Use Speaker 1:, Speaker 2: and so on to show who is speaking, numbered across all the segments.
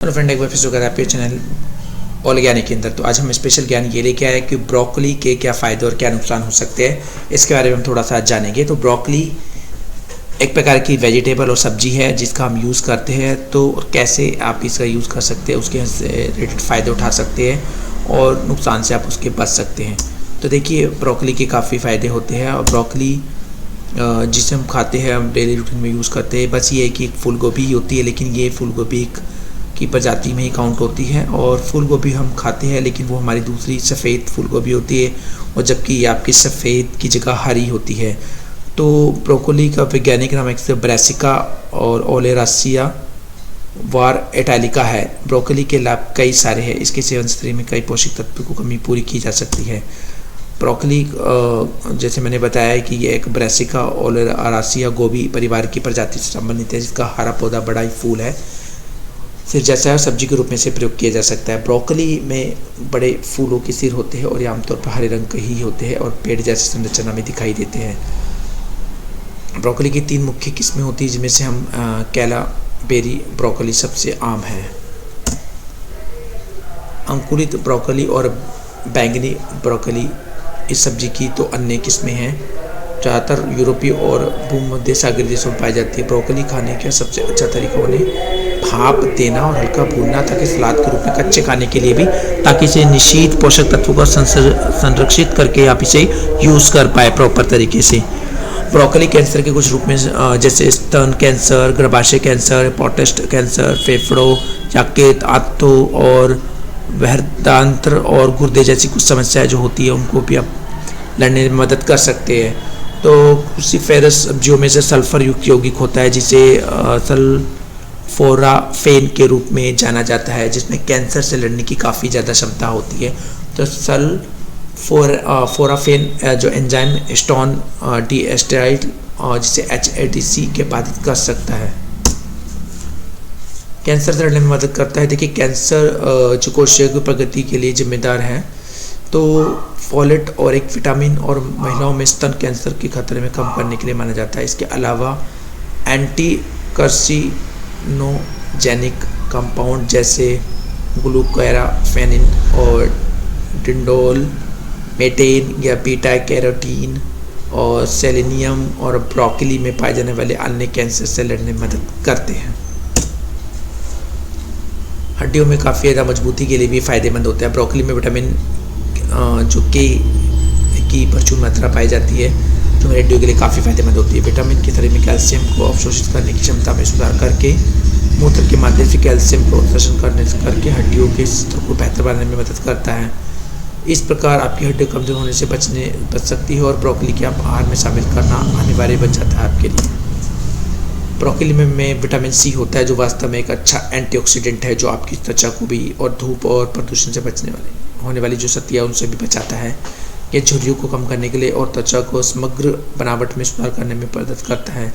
Speaker 1: Hello friend, एक बार फिर से स्वागत है आपके चैनल ऑल ज्ञानी के अंदर। तो आज हम स्पेशल ज्ञान ये लेके आए कि ब्रोकली के क्या फ़ायदे और क्या नुकसान हो सकते हैं, इसके बारे में हम थोड़ा सा आज जानेंगे। तो ब्रोकली एक प्रकार की वेजिटेबल और सब्जी है जिसका हम यूज़ करते हैं। तो कैसे आप इसका यूज़ कर सकते हैं, उसके रिलेटेड फ़ायदे उठा सकते हैं और नुकसान से आप उसके बच सकते हैं। तो देखिए, ब्रोकली के काफ़ी फ़ायदे होते हैं और ब्रोकली जिसे हम खाते हैं, हम डेली रूटीन में यूज़ करते हैं। बस ये है कि एक फूल गोभी ही होती है, लेकिन ये फूल गोभी की प्रजाति में ही काउंट होती है। और फूल गोभी हम खाते हैं, लेकिन वो हमारी दूसरी सफ़ेद फूल गोभी होती है, और जबकि ये आपकी सफ़ेद की जगह हरी होती है। तो ब्रोकली का वैज्ञानिक नाम एक ब्रासिका और ओलेरासिया वार इटैलिका है। ब्रोकली के लाभ कई सारे हैं। इसके सेवन से शरीर में कई पोषक तत्वों को कमी पूरी की जा सकती है। ब्रोकली जैसे मैंने बताया कि ये एक ब्रासिका ओलेरासिया गोभी परिवार की प्रजाति से संबंधित है, जिसका हरा पौधा बड़ा ही फूल है, सिर जैसा है, सब्जी के रूप में से प्रयोग किया जा सकता है। ब्रोकली में बड़े फूलों के सिर होते हैं और ये आमतौर पर हरे रंग के ही होते हैं और पेड़ जैसे संरचना में दिखाई देते हैं। ब्रोकली की 3 मुख्य किस्में होती हैं, जिनमें से हम कैला बेरी ब्रोकली सबसे आम है। अंकुरित ब्रोकली और बैंगनी ब्रोकली इस सब्जी की तो अन्य किस्में हैं, ज़्यादातर यूरोपीय और भूमध्य सागरीय देशों में पाई जाती है। ब्रोकली खाने का सबसे अच्छा तरीका उन्हें भाप देना और हल्का भूनना, ताकि सलाद के रूप में कच्चे खाने के लिए भी, ताकि इसे निश्चित पोषक तत्वों को संरक्षित करके आप इसे यूज़ कर पाए प्रॉपर तरीके से। ब्रोकली कैंसर के कुछ रूप में जैसे स्तन कैंसर, गर्भाशय कैंसर, प्रोस्टेट कैंसर, फेफड़ों, यकृत, आंतों और बृहदान्त्र और गुर्दे जैसी कुछ समस्याएं जो होती है, उनको भी आप लड़ने में मदद कर सकते हैं। तो क्रूसीफेरस सब्जियों में से सल्फर युक्त यौगिक होता है, जिसे सल्फोराफेन के रूप में जाना जाता है, जिसमें कैंसर से लड़ने की काफ़ी ज़्यादा क्षमता होती है। तो सल्फोराफेन जो एंजाइम स्टोन डीएस्टेराइड जिसे HADC के बाधित कर सकता है, कैंसर से लड़ने में मदद करता है। देखिए, कैंसर जो कोशिका की प्रगति के लिए जिम्मेदार है। तो फोलेट और एक विटामिन और महिलाओं में स्तन कैंसर के खतरे में कम करने के लिए माना जाता है। इसके अलावा एंटी कार्सिनोजेनिक कंपाउंड जैसे ग्लूकोराफेनिन और डिंडोल मेटेन या बीटा कैरोटीन और सेलेनियम और ब्रोकली में पाए जाने वाले अन्य कैंसर से लड़ने में मदद करते हैं। हड्डियों में काफ़ी ज़्यादा मजबूती के लिए भी फ़ायदेमंद होता है। ब्रोकली में विटामिन जो के की प्रचुर मात्रा पाई जाती है, जो हड्डियों के लिए काफ़ी फायदेमंद होती है। विटामिन के शरीर में कैल्शियम को अवशोषित करने की क्षमता में सुधार करके मूत्र के माध्यम से कैल्शियम को अवशोषण करके हड्डियों के स्तर को बेहतर बनाने में मदद करता है। इस प्रकार आपकी हड्डी कमजोर होने से बच सकती है और ब्रोकली के आप आहार में शामिल करना अनिवार्य बन जाता है आपके लिए। ब्रोकली में विटामिन सी होता है, जो वास्तव में एक अच्छा एंटीऑक्सीडेंट है, जो आपकी त्वचा को भी और धूप और प्रदूषण से होने वाली जो क्षतियाँ उनसे भी बचाता है। ये झुर्रियों को कम करने के लिए और त्वचा को समग्र बनावट में सुधार करने में मदद करता है।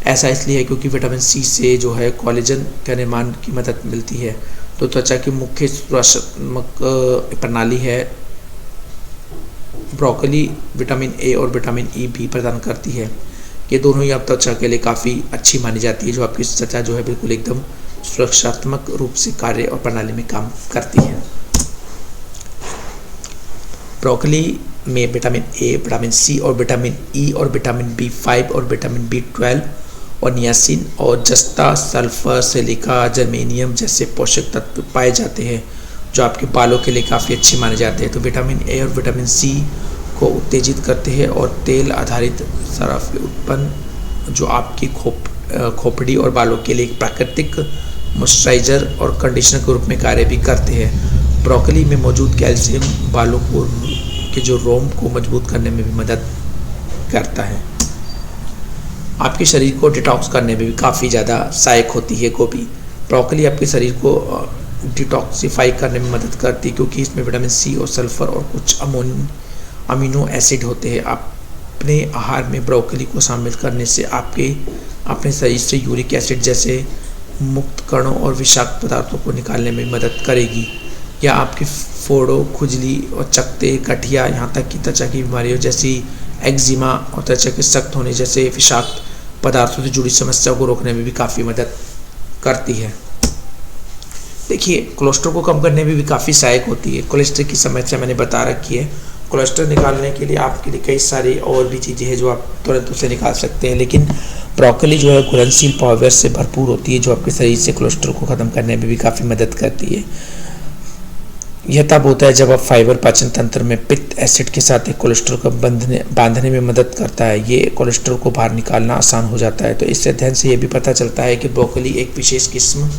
Speaker 1: ऐसा इसलिए है क्योंकि विटामिन सी से जो है कोलेजन का निर्माण की मदद मिलती है। तो त्वचा की मुख्य श्वसनात्मक प्रणाली है। ब्रोकली विटामिन ए और विटामिन ई भी प्रदान करती है। ये दोनों ही आप त्वचा के लिए काफ़ी अच्छी मानी जाती है, जो आपकी त्वचा जो है बिल्कुल एकदम सुरक्षात्मक रूप से कार्य और प्रणाली में काम करती है। ब्रोकली में विटामिन ए, विटामिन सी और विटामिन ई और विटामिन B5 और विटामिन B12 और नियासिन और जस्ता, सल्फर, सिलिका, जर्मेनियम जैसे पोषक तत्व पाए जाते हैं, जो आपके बालों के लिए काफ़ी अच्छे माने जाते हैं। तो विटामिन ए और विटामिन सी को उत्तेजित करते हैं और तेल आधारित सराफ उत्पन्न, जो आपकी खोपड़ी और बालों के लिए एक प्राकृतिक मॉइस्चराइजर और कंडीशनर के रूप में कार्य भी करते हैं। ब्रोकली में मौजूद कैल्शियम बालों के जो रोम को मजबूत करने में भी मदद करता है। आपके शरीर को डिटॉक्स करने में भी काफ़ी ज़्यादा सहायक होती है गोभी। ब्रोकली आपके शरीर को डिटॉक्सिफाई करने में मदद करती है, क्योंकि इसमें विटामिन सी और सल्फर और कुछ अमीनो एसिड होते हैं। अपने आहार में ब्रोकली को शामिल करने से अपने शरीर से यूरिक एसिड जैसे मुक्त कणों और विषाक्त पदार्थों को निकालने में मदद करेगी। या आपके फोड़ों, खुजली और चकत्ते, गठिया, यहाँ तक कि त्वचा की बीमारियों जैसी एक्जिमा और त्वचा के सख्त होने जैसे विषाक्त पदार्थों से जुड़ी समस्याओं को रोकने में भी काफ़ी मदद करती है। देखिए कोलेस्ट्रॉल को कम करने में भी काफ़ी सहायक होती है। कोलेस्ट्रॉल की समस्या मैंने बता रखी है। कोलेस्ट्रॉल निकालने के लिए आपके लिए कई सारी और भी चीज़ें हैं जो आप तुरंत उसे निकाल सकते हैं, लेकिन ब्रोकली जो है घुलनशील पावर से भरपूर होती है जो आपके शरीर से कोलेस्ट्रॉल को ख़त्म करने में भी काफ़ी मदद करती है। यह तब होता है जब आप फाइबर पाचन तंत्र में पित्त एसिड के साथ एक कोलेस्ट्रॉल को बांधने में मदद करता है। ये कोलेस्ट्रॉल को बाहर निकालना आसान हो जाता है। तो इस अध्ययन से ये भी पता चलता है कि ब्रोकली एक विशेष किस्म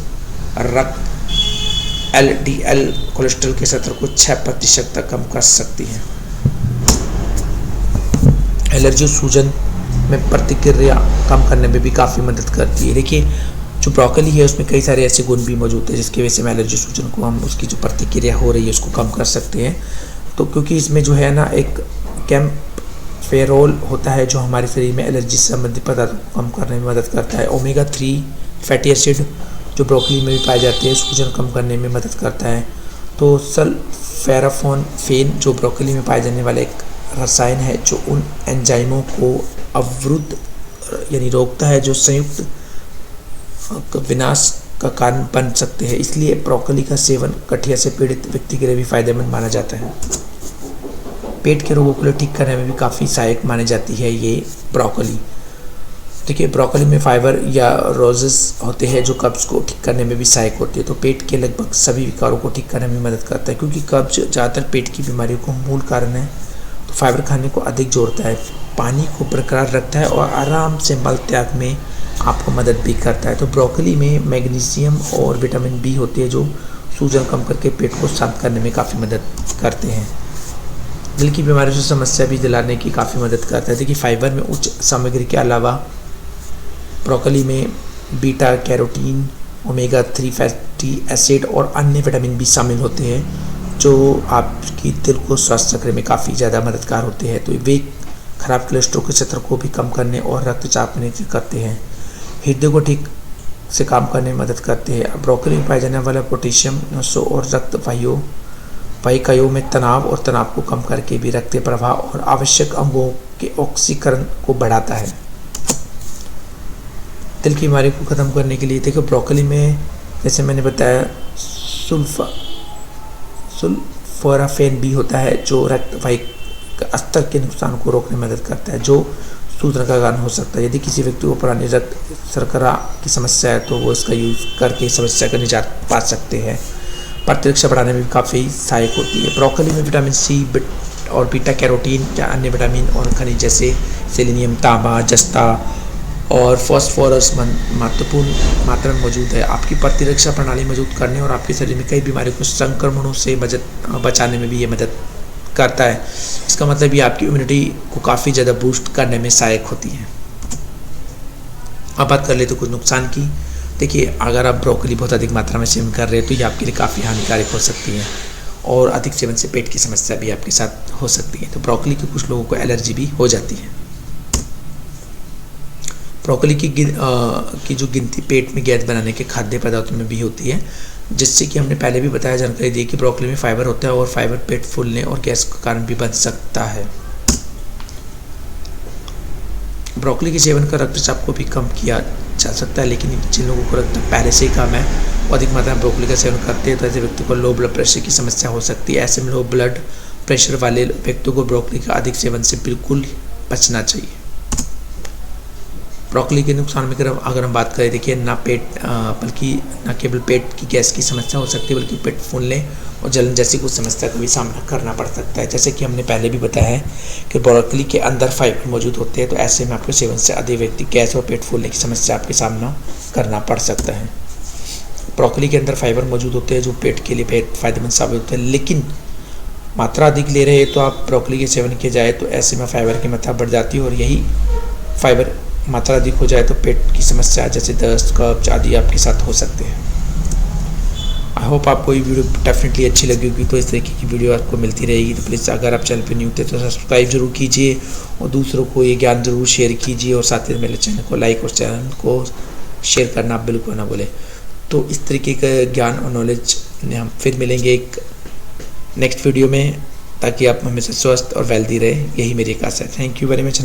Speaker 1: रक्त LDL कोलेस्ट्रॉल के स्तर को 6% तक कम कर सकती है। एलर्जी सूजन में प्रतिक्रिया कम करने में भी काफ़ी मदद करती है। देखिए जो ब्रोकली है उसमें कई सारे ऐसे गुण भी मौजूद हैं जिसकी वजह से एलर्जी सूजन को हम उसकी जो प्रतिक्रिया हो रही है उसको कम कर सकते हैं। तो क्योंकि इसमें जो है ना एक कैम्फेरोल होता है जो हमारे शरीर में एलर्जी से संबंधित पदार्थ को कम करने में मदद करता है। ओमेगा 3 फैटी एसिड जो ब्रोकली में भी पाए जाते हैं सूजन कम करने में मदद करता है। तो सल्फेराफेन जो ब्रोकली में पाए जाने वाला एक रसायन है जो उन एंजाइमों को अवरुद्ध यानी रोकता है जो संयुक्त विनाश का कारण बन सकते हैं। इसलिए ब्रोकली का सेवन गठिया से पीड़ित व्यक्ति के लिए भी फायदेमंद माना जाता है। पेट के रोगों को ठीक करने में भी काफ़ी सहायक मानी जाती है ये ब्रोकली। देखिए ब्रोकली में फाइबर या रोजेस होते हैं जो कब्ज को ठीक करने में भी सहायक होते हैं। तो पेट के लगभग सभी विकारों को ठीक करने में मदद करता है। क्योंकि कब्ज ज़्यादातर पेट की बीमारियों का मूल कारण है तो फाइबर खाने को अधिक जोड़ता है, पानी को बरकरार रखता है और आराम से मल त्याग में आपको मदद भी करता है। तो ब्रोकली में मैग्नीशियम और विटामिन बी होते हैं जो सूजन कम करके पेट को शांत करने में काफ़ी मदद करते हैं। दिल की बीमारियों से समस्या भी दिलाने की काफ़ी मदद करता है। देखिए फाइबर में उच्च सामग्री के अलावा ब्रोकली में beta carotene, omega 3 fatty acid और अन्य विटामिन भी शामिल होते हैं जो आपकी दिल को स्वस्थ रखने में काफ़ी ज़्यादा मददगार होते हैं। तो वे खराब कोलेस्ट्रॉल के स्तर को भी कम करने और रक्तचाप में नियंत्रित करते हैं, हृदय को ठीक से काम करने में मदद करते हैं। ब्रोकली में पाए जाने वाला पोटेशियम नसों और रक्त वाहिकाओं में तनाव और तनाव को कम करके भी रक्त प्रवाह और आवश्यक अंगों के ऑक्सीकरण को बढ़ाता है। दिल की बीमारी को ख़त्म करने के लिए देखो ब्रोकली में जैसे मैंने बताया सल्फोराफेन भी होता है जो रक्त वाहिका स्तर के नुकसान को रोकने में मदद करता है जो सूजन का कारण हो सकता है। यदि किसी व्यक्ति को पुरानी रक्त शर्करा की समस्या है तो वो इसका यूज़ करके समस्या का निजात पा सकते हैं। प्रतिरक्षा बढ़ाने में भी काफ़ी सहायक होती है। ब्रोकली में विटामिन सी और बीटा कैरोटीन या अन्य विटामिन और खनिज जैसे सेलेनियम, तांबा, जस्ता और फॉस्फोरस महत्वपूर्ण मात्रा में मौजूद है। आपकी प्रतिरक्षा प्रणाली मजबूत करने और आपके शरीर में कई बीमारियों को संक्रमणों से बचाने में भी ये मदद करता है। इसका मतलब ये आपकी इम्यूनिटी को काफ़ी ज़्यादा बूस्ट करने में सहायक होती है। अब बात कर ले तो कुछ नुकसान की। देखिए अगर आप ब्रोकली बहुत अधिक मात्रा में सेवन कर रहे हैं तो ये आपके लिए काफ़ी हानिकारक हो सकती है और अधिक सेवन से पेट की समस्या भी आपके साथ हो सकती है। तो ब्रोकली की कुछ लोगों को एलर्जी भी हो जाती है। ब्रोकली की जो गिनती पेट में गैस बनाने के खाद्य पदार्थों में भी होती है, जिससे कि हमने पहले भी बताया जानकारी दी कि ब्रोकली में फाइबर होता है और फाइबर पेट फूलने और गैस का कारण भी बन सकता है। ब्रोकली के सेवन का रक्तचाप को भी कम किया जा सकता है, लेकिन जिन लोगों को रक्तचाप पहले से ही कम है वो अधिक मात्रा में ब्रोकली का सेवन करते हैं तो ऐसे व्यक्ति को लो ब्लड प्रेशर की समस्या हो सकती है। ऐसे में लो ब्लड प्रेशर वाले व्यक्तियों को ब्रोकली का अधिक सेवन से बिल्कुल बचना चाहिए। ब्रोकली के नुकसान में अगर हम बात करें, देखिए बल्कि न केवल पेट की गैस की समस्या हो सकती है बल्कि पेट फूलने और जलन जैसी कुछ समस्या का भी सामना करना पड़ सकता है। जैसे कि हमने पहले भी बताया है कि ब्रोकली के अंदर फाइबर मौजूद होते हैं तो ऐसे में आपके सेवन से अधिक व्यक्ति गैस और पेट फूलने की समस्या आपके सामना करना पड़ सकता है। ब्रोकली के अंदर फाइबर मौजूद होते हैं जो पेट के लिए बेहद फायदेमंद साबित होते हैं, लेकिन मात्रा अधिक ले रहे हैं तो आप ब्रोकली के सेवन किया जाए तो ऐसे में फाइबर की मात्रा बढ़ जाती है और यही फाइबर मात्रा अधिक हो जाए तो पेट की समस्या जैसे दस्त, कब्ज आदि आपके साथ हो सकते हैं। आई होप आपको ये वीडियो डेफिनेटली अच्छी लगी होगी। तो इस तरीके की वीडियो आपको मिलती रहेगी। तो प्लीज़ अगर आप चैनल पर न्यू थे तो सब्सक्राइब जरूर कीजिए और दूसरों को ये ज्ञान जरूर शेयर कीजिए और साथ ही मेरे चैनल को लाइक और चैनल को शेयर करना बिल्कुल ना भूलें। तो इस तरीके का ज्ञान और नॉलेज हम फिर मिलेंगे एक नेक्स्ट वीडियो में, ताकि आप हमेशा स्वस्थ और वेल्दी रहे, यही मेरी आशा है। Thank you very much.